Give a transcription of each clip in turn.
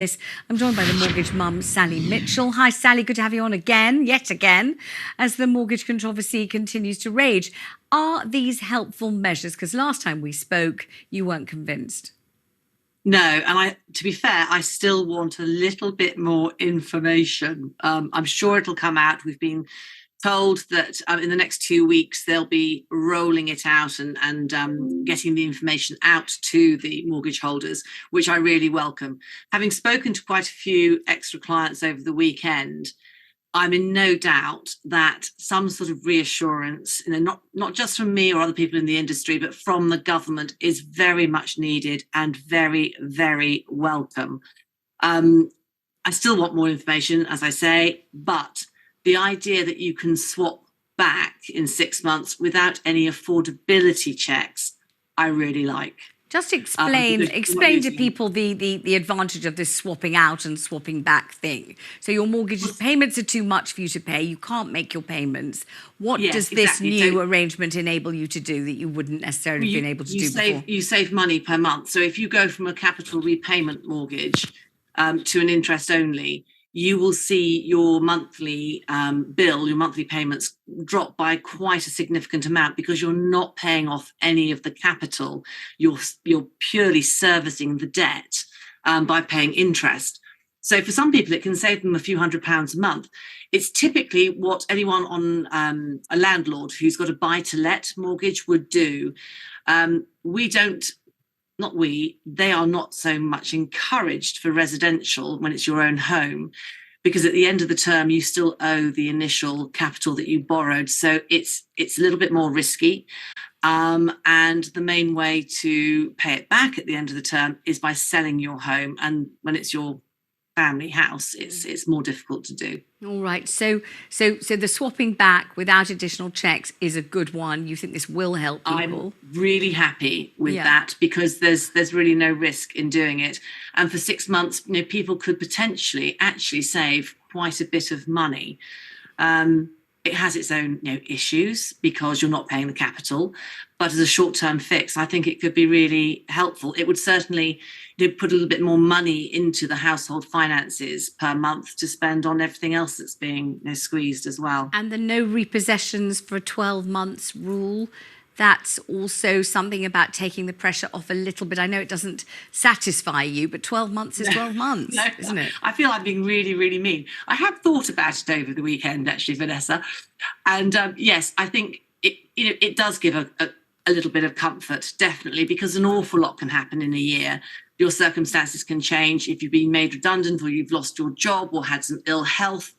This. I'm joined by the mortgage mum, Sally Mitchell. Hi, Sally. Good to have you on again, yet again, as the mortgage controversy continues to rage. Are these helpful measures? Because last time we spoke, you weren't convinced. No, and to be fair, I still want a little bit more information. I'm sure it'll come out. We've been told that in the next 2 weeks they'll be rolling it out and getting the information out to the mortgage holders, which I really welcome. Having spoken to quite a few extra clients over the weekend, I'm in no doubt that some sort of reassurance, not just from me or other people in the industry, but from the government is very much needed and very, very welcome. I still want more information, as I say, but the idea that you can swap back in 6 months without any affordability checks, I really like. Just explain to people the advantage of this swapping out and swapping back thing. So your mortgage payments are too much for you to pay. You can't make your payments. What does this new arrangement enable you to do that you wouldn't necessarily have been able to do before? You save money per month. So if you go from a capital repayment mortgage to an interest only, you will see your monthly bill, your monthly payments drop by quite a significant amount because you're not paying off any of the capital. You're purely servicing the debt by paying interest. So for some people, it can save them a few £100s a month. It's typically what anyone on a landlord who's got a buy-to-let mortgage would do. They are not so much encouraged for residential when it's your own home, because at the end of the term, you still owe the initial capital that you borrowed. So it's a little bit more risky. And the main way to pay it back at the end of the term is by selling your home. And when it's your family house, it's more difficult to do. All right. So the swapping back without additional checks is a good one. You think this will help people? I'm really happy with that because there's really no risk in doing it. And for 6 months, people could potentially actually save quite a bit of money. It has its own issues because you're not paying the capital, but as a short-term fix, I think it could be really helpful. It would certainly put a little bit more money into the household finances per month to spend on everything else that's being squeezed as well. And the no repossessions for 12 months rule, that's also something about taking the pressure off a little bit. I know it doesn't satisfy you, but 12 months is 12 months, isn't it? I feel I'm being really, really mean. I have thought about it over the weekend, actually, Vanessa. And yes, I think it does give a little bit of comfort, definitely, because an awful lot can happen in a year. Your circumstances can change. If you've been made redundant or you've lost your job or had some ill health,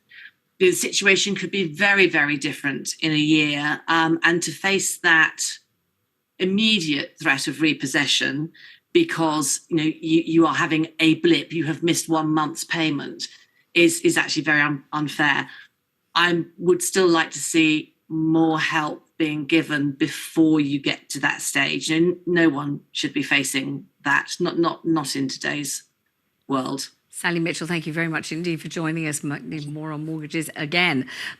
the situation could be very, very different in a year. And to face that immediate threat of repossession because you are having a blip, you have missed 1 month's payment, is actually very unfair. I would still like to see more help being given before you get to that stage. No one should be facing that, not in today's world. Sally Mitchell, thank you very much indeed for joining us. More on mortgages again.